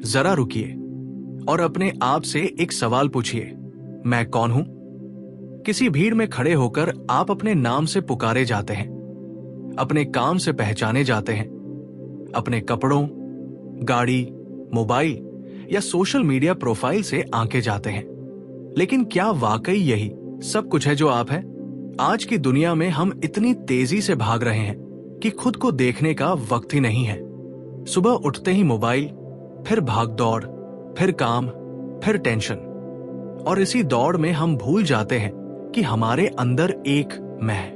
जरा रुकिए और अपने आप से एक सवाल पूछिए, मैं कौन हूं? किसी भीड़ में खड़े होकर आप अपने नाम से पुकारे जाते हैं, अपने काम से पहचाने जाते हैं, अपने कपड़ों, गाड़ी, मोबाइल या सोशल मीडिया प्रोफाइल से आंके जाते हैं। लेकिन क्या वाकई यही सब कुछ है जो आप हैं? आज की दुनिया में हम इतनी तेजी से भाग रहे हैं कि खुद को देखने का वक्त ही नहीं है। सुबह उठते ही मोबाइल, फिर भाग दौड़, फिर काम, फिर टेंशन, और इसी दौड़ में हम भूल जाते हैं कि हमारे अंदर एक मैं है,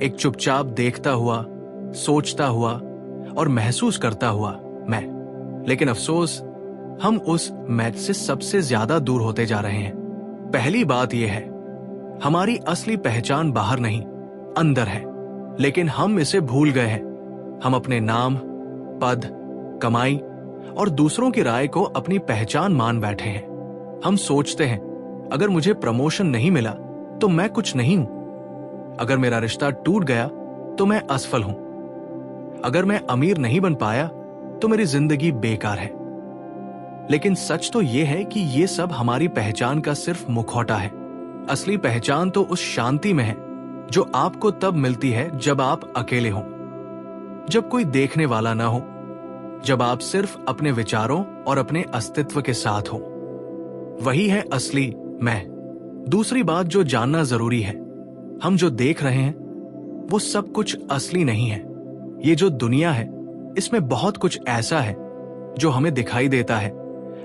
एक चुपचाप देखता हुआ, सोचता हुआ और महसूस करता हुआ मैं। लेकिन अफसोस, हम उस मैं से सबसे ज्यादा दूर होते जा रहे हैं। पहली बात यह है, हमारी असली पहचान बाहर नहीं, अंदर है, लेकिन हम इसे भूल गए हैं। हम अपने नाम, पद, कमाई और दूसरों की राय को अपनी पहचान मान बैठे हैं। हम सोचते हैं, अगर मुझे प्रमोशन नहीं मिला तो मैं कुछ नहीं हूं। अगर मेरा रिश्ता टूट गया तो मैं असफल हूं। अगर मैं अमीर नहीं बन पाया तो मेरी जिंदगी बेकार है। लेकिन सच तो यह है कि यह सब हमारी पहचान का सिर्फ मुखौटा है। असली पहचान तो उस शांति में है जो आपको तब मिलती है जब आप अकेले हों, जब कोई देखने वाला ना हो, जब आप सिर्फ अपने विचारों और अपने अस्तित्व के साथ हो। वही है असली मैं। दूसरी बात जो जानना जरूरी है, हम जो देख रहे हैं वो सब कुछ असली नहीं है। ये जो दुनिया है, इसमें बहुत कुछ ऐसा है जो हमें दिखाई देता है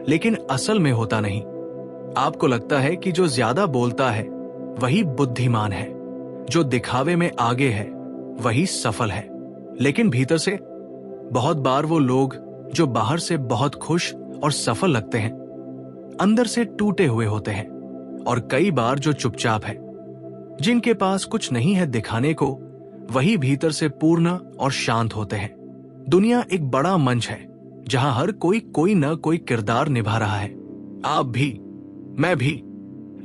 लेकिन असल में होता नहीं। आपको लगता है कि जो ज्यादा बोलता है वही बुद्धिमान है, जो दिखावे में आगे है वही सफल है, लेकिन भीतर से बहुत बार वो लोग जो बाहर से बहुत खुश और सफल लगते हैं, अंदर से टूटे हुए होते हैं। और कई बार जो चुपचाप है, जिनके पास कुछ नहीं है दिखाने को, वही भीतर से पूर्ण और शांत होते हैं। दुनिया एक बड़ा मंच है जहां हर कोई न कोई किरदार निभा रहा है। आप भी, मैं भी,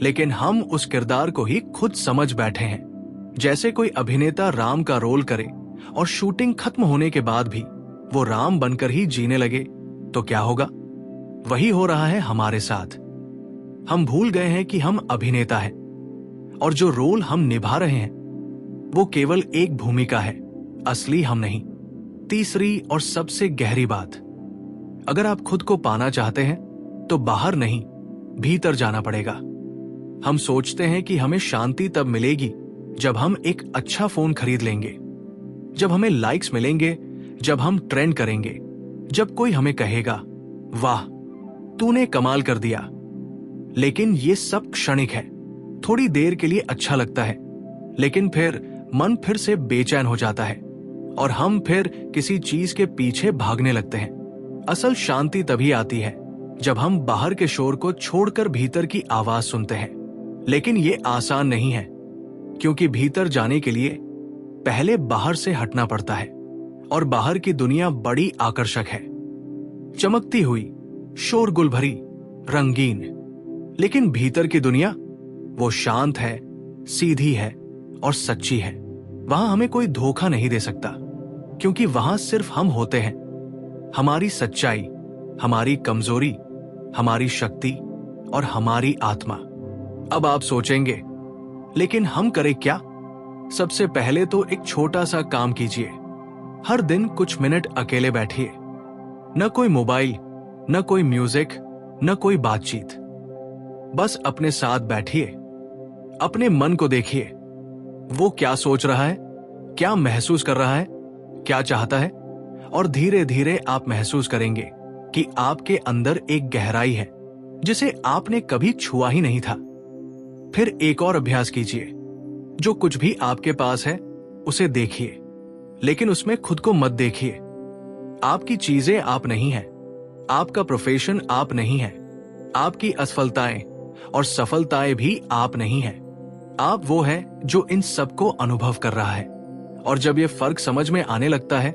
लेकिन हम उस किरदार को ही खुद समझ बैठे हैं। जैसे कोई अभिनेता राम का रोल करे और शूटिंग खत्म होने के बाद भी वो राम बनकर ही जीने लगे तो क्या होगा? वही हो रहा है हमारे साथ। हम भूल गए हैं कि हम अभिनेता हैं और जो रोल हम निभा रहे हैं वो केवल एक भूमिका है, असली हम नहीं। तीसरी और सबसे गहरी बात, अगर आप खुद को पाना चाहते हैं तो बाहर नहीं, भीतर जाना पड़ेगा। हम सोचते हैं कि हमें शांति तब मिलेगी जब हम एक अच्छा फोन खरीद लेंगे, जब हमें लाइक्स मिलेंगे, जब हम ट्रेंड करेंगे, जब कोई हमें कहेगा, वाह तूने कमाल कर दिया। लेकिन ये सब क्षणिक है। थोड़ी देर के लिए अच्छा लगता है, लेकिन फिर मन फिर से बेचैन हो जाता है और हम फिर किसी चीज के पीछे भागने लगते हैं। असल शांति तभी आती है जब हम बाहर के शोर को छोड़कर भीतर की आवाज सुनते हैं। लेकिन ये आसान नहीं है, क्योंकि भीतर जाने के लिए पहले बाहर से हटना पड़ता है। और बाहर की दुनिया बड़ी आकर्षक है, चमकती हुई, शोरगुल भरी, रंगीन। लेकिन भीतर की दुनिया वो शांत है, सीधी है और सच्ची है। वहां हमें कोई धोखा नहीं दे सकता, क्योंकि वहां सिर्फ हम होते हैं। हमारी सच्चाई, हमारी कमजोरी, हमारी शक्ति और हमारी आत्मा। अब आप सोचेंगे, लेकिन हम करें क्या? सबसे पहले तो एक छोटा सा काम कीजिए। हर दिन कुछ मिनट अकेले बैठिए। न कोई मोबाइल, न कोई म्यूजिक, न कोई बातचीत। बस अपने साथ बैठिए, अपने मन को देखिए। वो क्या सोच रहा है, क्या महसूस कर रहा है, क्या चाहता है। और धीरे धीरे आप महसूस करेंगे कि आपके अंदर एक गहराई है जिसे आपने कभी छुआ ही नहीं था। फिर एक और अभ्यास कीजिए। जो कुछ भी आपके पास है उसे देखिए, लेकिन उसमें खुद को मत देखिए। आपकी चीजें आप नहीं हैं, आपका प्रोफेशन आप नहीं है, आपकी असफलताएं और सफलताएं भी आप नहीं हैं। आप वो है जो इन सबको अनुभव कर रहा है। और जब ये फर्क समझ में आने लगता है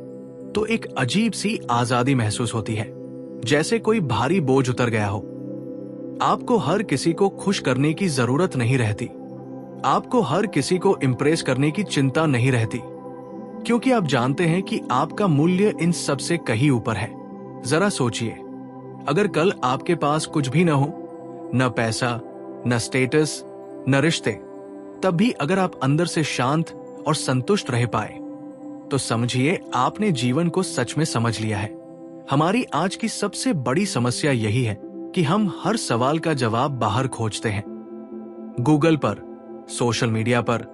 तो एक अजीब सी आजादी महसूस होती है, जैसे कोई भारी बोझ उतर गया हो। आपको हर किसी को खुश करने की जरूरत नहीं रहती। आपको हर किसी को इम्प्रेस करने की चिंता नहीं रहती, क्योंकि आप जानते हैं कि आपका मूल्य इन सब से कहीं ऊपर है। जरा सोचिए, अगर कल आपके पास कुछ भी न हो, न पैसा, न स्टेटस, न रिश्ते, तब भी अगर आप अंदर से शांत और संतुष्ट रह पाए, तो समझिए आपने जीवन को सच में समझ लिया है। हमारी आज की सबसे बड़ी समस्या यही है कि हम हर सवाल का जवाब बाहर खोजते हैं, गूगल पर, सोशल मीडिया पर,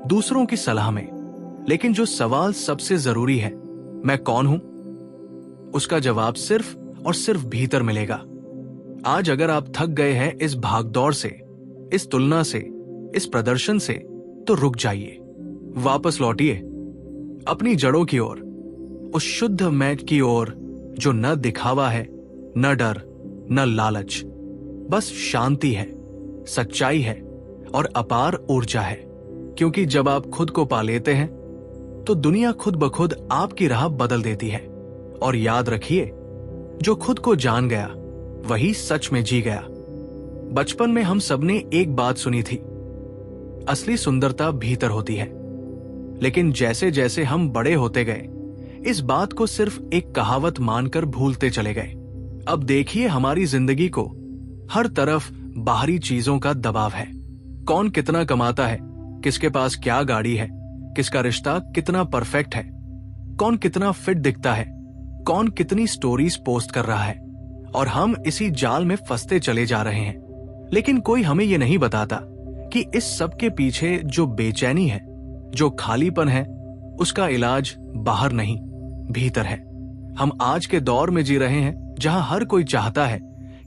दूसरों की सलाह में। लेकिन जो सवाल सबसे जरूरी है, मैं कौन हूं, उसका जवाब सिर्फ और सिर्फ भीतर मिलेगा। आज अगर आप थक गए हैं इस भागदौड़ से, इस तुलना से, इस प्रदर्शन से, तो रुक जाइए, वापस लौटिए अपनी जड़ों की ओर, उस शुद्ध मैट की ओर जो न दिखावा है, न डर, न लालच, बस शांति है, सच्चाई है और अपार ऊर्जा है। क्योंकि जब आप खुद को पा लेते हैं, तो दुनिया खुद ब खुद आपकी राह बदल देती है। और याद रखिए, जो खुद को जान गया वही सच में जी गया। बचपन में हम सबने एक बात सुनी थी, असली सुंदरता भीतर होती है। लेकिन जैसे जैसे हम बड़े होते गए, इस बात को सिर्फ एक कहावत मानकर भूलते चले गए। अब देखिए हमारी जिंदगी को, हर तरफ बाहरी चीजों का दबाव है। कौन कितना कमाता है, किसके पास क्या गाड़ी है, किसका रिश्ता कितना परफेक्ट है, कौन कितना फिट दिखता है, कौन कितनी स्टोरीज पोस्ट कर रहा है, और हम इसी जाल में फंसते चले जा रहे हैं। लेकिन कोई हमें यह नहीं बताता कि इस सब के पीछे जो बेचैनी है, जो खालीपन है, उसका इलाज बाहर नहीं, भीतर है। हम आज के दौर में जी रहे हैं जहां हर कोई चाहता है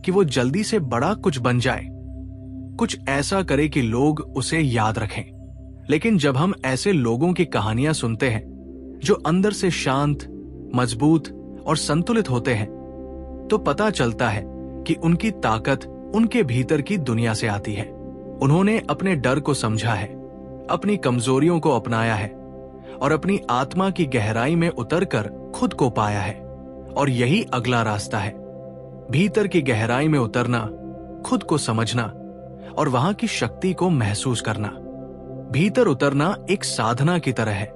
कि वो जल्दी से बड़ा कुछ बन जाए, कुछ ऐसा करे कि लोग उसे याद रखें। लेकिन जब हम ऐसे लोगों की कहानियां सुनते हैं जो अंदर से शांत, मजबूत और संतुलित होते हैं, तो पता चलता है कि उनकी ताकत उनके भीतर की दुनिया से आती है। उन्होंने अपने डर को समझा है, अपनी कमजोरियों को अपनाया है और अपनी आत्मा की गहराई में उतरकर खुद को पाया है। और यही अगला रास्ता है, भीतर की गहराई में उतरना, खुद को समझना और वहां की शक्ति को महसूस करना। भीतर उतरना एक साधना की तरह है।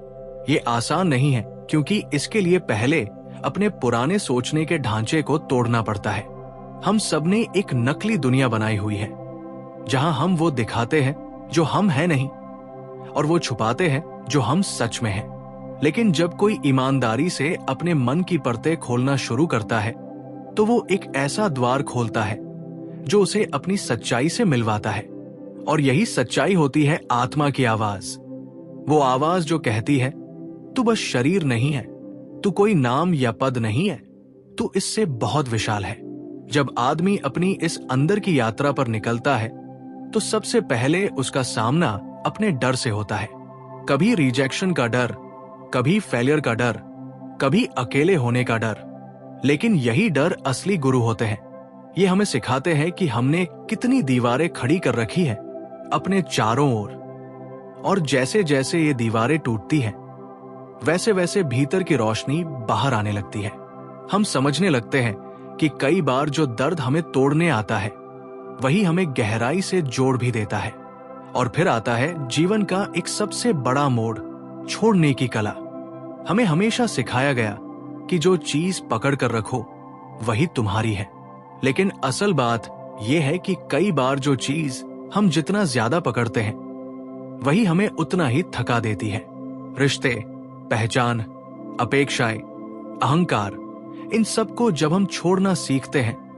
ये आसान नहीं है, क्योंकि इसके लिए पहले अपने पुराने सोचने के ढांचे को तोड़ना पड़ता है। हम सबने एक नकली दुनिया बनाई हुई है, जहां हम वो दिखाते हैं जो हम हैं नहीं, और वो छुपाते हैं जो हम सच में हैं। लेकिन जब कोई ईमानदारी से अपने मन की परतें खोलना शुरू करता है, तो वो एक ऐसा द्वार खोलता है जो उसे अपनी सच्चाई से मिलवाता है। और यही सच्चाई होती है आत्मा की आवाज, वो आवाज जो कहती है, तू बस शरीर नहीं है, तू कोई नाम या पद नहीं है, तू इससे बहुत विशाल है। जब आदमी अपनी इस अंदर की यात्रा पर निकलता है, तो सबसे पहले उसका सामना अपने डर से होता है। कभी रिजेक्शन का डर, कभी फेलियर का डर, कभी अकेले होने का डर। लेकिन यही डर असली गुरु होते हैं। ये हमें सिखाते हैं कि हमने कितनी दीवारें खड़ी कर रखी है अपने चारों ओर, और जैसे जैसे ये दीवारें टूटती हैं, वैसे वैसे भीतर की रोशनी बाहर आने लगती है। हम समझने लगते हैं कि कई बार जो दर्द हमें तोड़ने आता है, वही हमें गहराई से जोड़ भी देता है। और फिर आता है जीवन का एक सबसे बड़ा मोड़, छोड़ने की कला। हमें हमेशा सिखाया गया कि जो चीज पकड़ कर रखो वही तुम्हारी है। लेकिन असल बात यह है कि कई बार जो चीज हम जितना ज्यादा पकड़ते हैं, वही हमें उतना ही थका देती है। रिश्ते, पहचान, अपेक्षाएं, अहंकार, इन सब को जब हम छोड़ना सीखते हैं,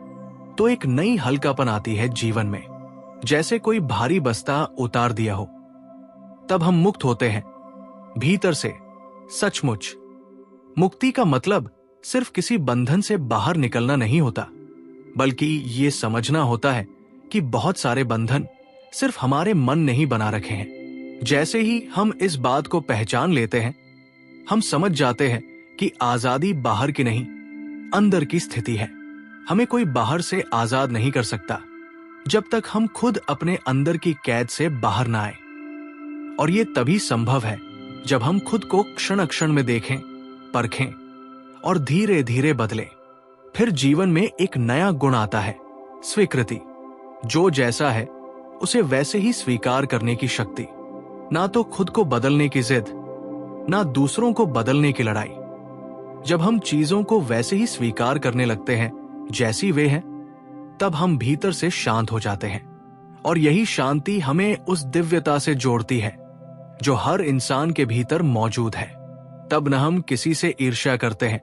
तो एक नई हल्कापन आती है जीवन में, जैसे कोई भारी बस्ता उतार दिया हो। तब हम मुक्त होते हैं भीतर से, सचमुच। मुक्ति का मतलब सिर्फ किसी बंधन से बाहर निकलना नहीं होता, बल्कि ये समझना होता है कि बहुत सारे बंधन सिर्फ हमारे मन ने ही बना रखे हैं। जैसे ही हम इस बात को पहचान लेते हैं, हम समझ जाते हैं कि आजादी बाहर की नहीं, अंदर की स्थिति है। हमें कोई बाहर से आजाद नहीं कर सकता जब तक हम खुद अपने अंदर की कैद से बाहर ना आए। और ये तभी संभव है जब हम खुद को क्षण क्षण में देखें, परखें और धीरे धीरे बदलें। फिर जीवन में एक नया गुण आता है, स्वीकृति। जो जैसा है उसे वैसे ही स्वीकार करने की शक्ति। ना तो खुद को बदलने की जिद, ना दूसरों को बदलने की लड़ाई। जब हम चीजों को वैसे ही स्वीकार करने लगते हैं जैसी वे हैं, तब हम भीतर से शांत हो जाते हैं। और यही शांति हमें उस दिव्यता से जोड़ती है जो हर इंसान के भीतर मौजूद है। तब न हम किसी से ईर्ष्या करते हैं,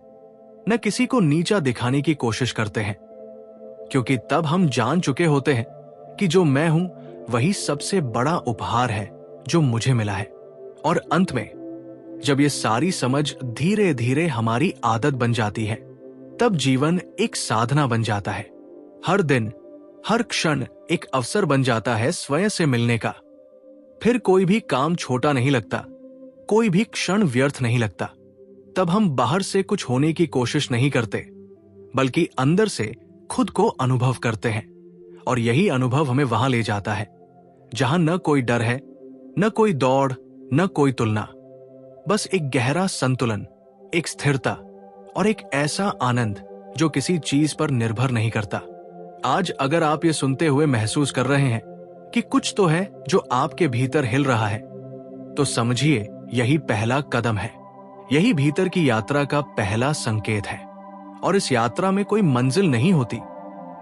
न किसी को नीचा दिखाने की कोशिश करते हैं, क्योंकि तब हम जान चुके होते हैं कि जो मैं हूं वही सबसे बड़ा उपहार है जो मुझे मिला है। और अंत में जब ये सारी समझ धीरे धीरे हमारी आदत बन जाती है, तब जीवन एक साधना बन जाता है। हर दिन, हर क्षण एक अवसर बन जाता है स्वयं से मिलने का। फिर कोई भी काम छोटा नहीं लगता, कोई भी क्षण व्यर्थ नहीं लगता। तब हम बाहर से कुछ होने की कोशिश नहीं करते, बल्कि अंदर से खुद को अनुभव करते हैं। और यही अनुभव हमें वहां ले जाता है जहां न कोई डर है, न कोई दौड़, न कोई तुलना, बस एक गहरा संतुलन, एक स्थिरता और एक ऐसा आनंद जो किसी चीज पर निर्भर नहीं करता। आज अगर आप ये सुनते हुए महसूस कर रहे हैं कि कुछ तो है जो आपके भीतर हिल रहा है, तो समझिए यही पहला कदम है। यही भीतर की यात्रा का पहला संकेत है। और इस यात्रा में कोई मंजिल नहीं होती,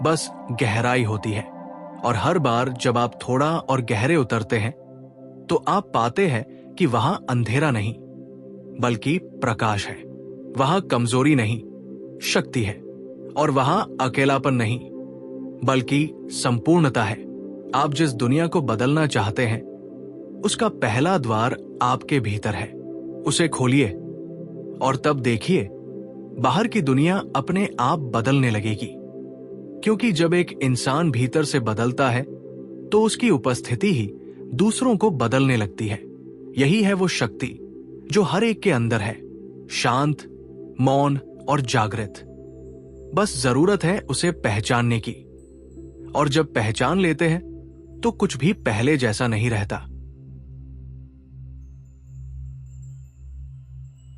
बस गहराई होती है। और हर बार जब आप थोड़ा और गहरे उतरते हैं, तो आप पाते हैं कि वहां अंधेरा नहीं, बल्कि प्रकाश है। वहां कमजोरी नहीं, शक्ति है। और वहां अकेलापन नहीं, बल्कि संपूर्णता है। आप जिस दुनिया को बदलना चाहते हैं, उसका पहला द्वार आपके भीतर है। उसे खोलिए और तब देखिए बाहर की दुनिया अपने आप बदलने लगेगी। क्योंकि जब एक इंसान भीतर से बदलता है, तो उसकी उपस्थिति ही दूसरों को बदलने लगती है। यही है वो शक्ति जो हर एक के अंदर है, शांत, मौन और जागृत। बस जरूरत है उसे पहचानने की। और जब पहचान लेते हैं, तो कुछ भी पहले जैसा नहीं रहता।